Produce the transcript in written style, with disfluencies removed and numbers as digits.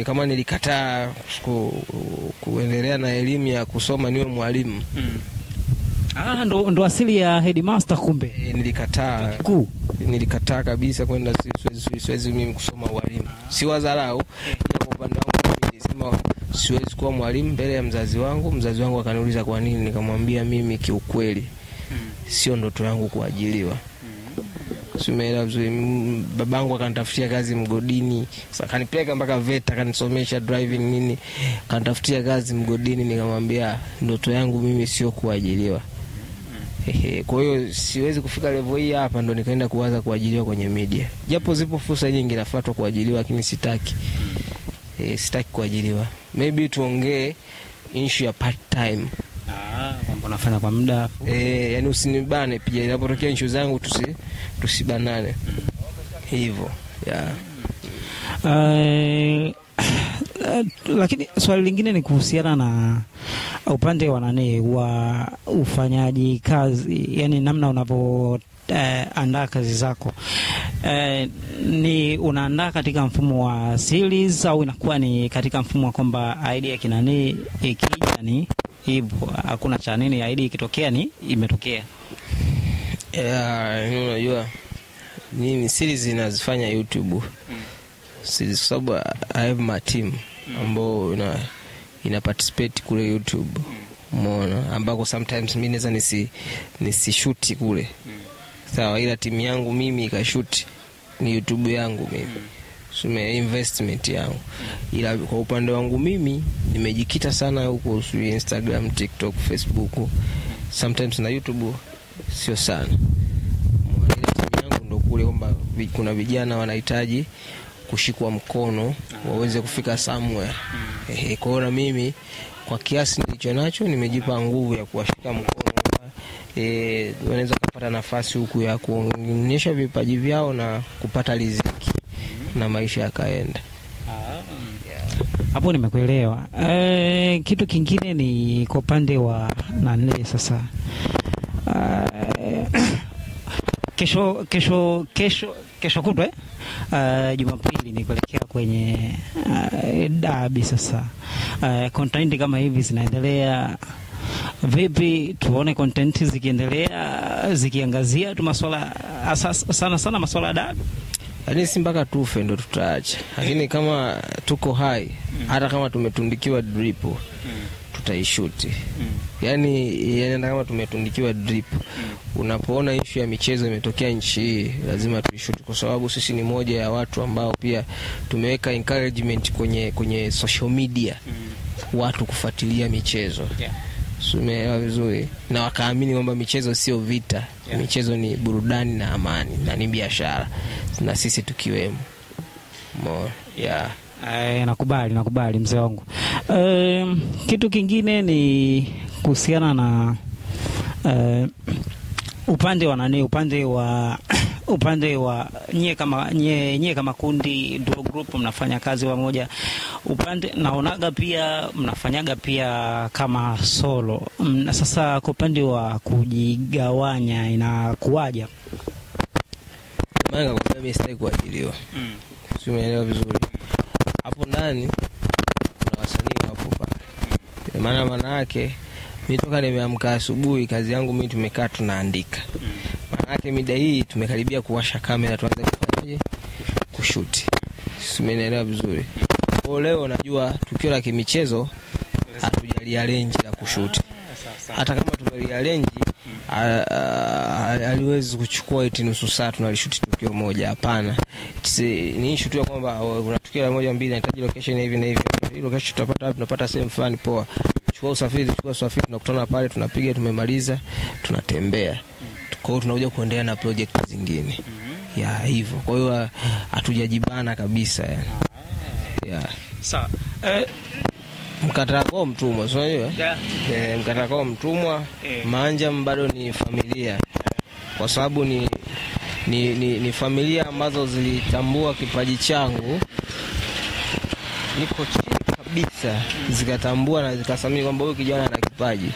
Kama nilikataa kuendelea na elimu ya kusoma niwe mwalimu. Ndo asili ya headmaster kumbe. Nilikataa kabisa kwenda, siwezi mimi kusoma ualimu. Si wadharau, kwa upande wangu nilisema siwezi kuwa mwalimu mbele ya mzazi wangu. Mzazi wangu akaniuliza kwa nini, nikamwambia mimi kiukweli sio ndoto yangu kuajiriwa. Sumeela vizuri, babangu akanitafutia kazi mgodini, akanipeleka mpaka VETA, akanisomesha driving nini, akanitafutia kazi mgodini. Nikamwambia ndoto yangu mimi sio kuajiriwa. Kwa hiyo siwezi kufika level hii hapa ndo nikaenda kuanza kuajiriwa kwenye media. Japo zipo fursa nyingi nafuatwa kuajiriwa, lakini sitaki. Sitaki kuajiriwa. Maybe tuongee issue ya part time. Kwamba unafanya kwa muda. Yani usinibane pia inapotokea issue zangu tusibanane. Hivyo. Lakini swali lingine ni kuhusiana na upande wa wa ufanyaji kazi, yani namna unapo andaa kazi zako. Ni unaandaa katika mfumo wa series au inakuwa ni katika mfumo wa kwamba idea kinani ikija ni hivyo, hakuna cha nini, idea ikitokea ni imetokea? Unajua mimi series ninazifanya YouTube. Series sababu I have my team ambao ina participate kule YouTube. Umeona, ambako sometimes mimi naweza nisishoot kule. Sawa, ila timu yangu mimi ikashoot ni YouTube yangu mimi. Sume investment yangu. Ila kwa upande wangu mimi nimejikita sana huko Instagram, TikTok, Facebook. Sometimes na YouTube sio sana. Ila timu yangu ndo kule kwamba kuna vijana wanahitaji kushikwa mkono waweze kufika somewhere. Kwa hiyo mimi kwa kiasi nilicho nacho nimejipa nguvu ya kuwashika mkono, wanaweza kupata nafasi huku ya kuonyesha vipaji vyao na kupata riziki na maisha yakaenda. Hapo nimekuelewa. Kitu kingine ni kwa upande wa nani sasa. Kesho kutwa Jumapili ni kuelekea kwenye dabi sasa. Content kama hivi zinaendelea vipi? Tuone content zikiendelea zikiangazia tu masuala sana masuala ya dabi. Yaani si mpaka tufe ndo tutaacha. Lakini kama tuko hai, hata kama tumetundikiwa drip, tutaishuti. Yani kama tumetundikiwa drip, unapoona issue ya michezo imetokea nchi hii, lazima tuishuti, kwa sababu sisi ni moja ya watu ambao pia tumeweka encouragement kwenye social media watu kufuatilia michezo. Sumeelewa vizuri, na wakaamini kwamba michezo sio vita. Michezo ni burudani na amani na ni biashara, na sisi tukiwemo. Nakubali mzee wangu. Kitu kingine ni kuhusiana na upande wa nyie kama kundi Duo Group mnafanya kazi pamoja. Naonaga pia mnafanyaga pia kama solo. Sasa kwa upande wa kujigawanya inakuaje? Maana kwa mimi sitaki kuajiliwa. Umeelewa vizuri? Hapo ndani kuna wasanii hapo pale. Maana yake mimi toka nimeamka asubuhi kazi yangu mimi tumekaa tunaandika. Maana yake mida hii tumekaribia kuwasha kamera tuanze kufanyaje? Kushoot. Umeelewa vizuri? Kwa leo najua tukio la kimichezo hatujalia la kushoot. Hata kama tumelia aliwezi kuchukua eti nusu saa tunalishoot tukio moja, hapana. Ni issue tu ya kwamba kuna tukio moja mbili inahitaji location hivi na hivi. Hilo location tutapata wapi? Tunapata sehemu fulani poa. Chukua usafiri tunakutana pale, tunapiga, tumemaliza, tunatembea. Kwa hiyo tunakuja kuendelea na project zingine. Hivyo. Kwa hiyo hatujajibana kabisa yani. Sawa. Mkatara kwa mtumwa, unajua? Mkatara kwa mtumwa, Manja bado ni familia. Kwa sababu ni familia ambazo zilitambua kipaji changu. Niko chini kabisa, zikatambua na zikasamini kwamba huyu kijana ana kipaji.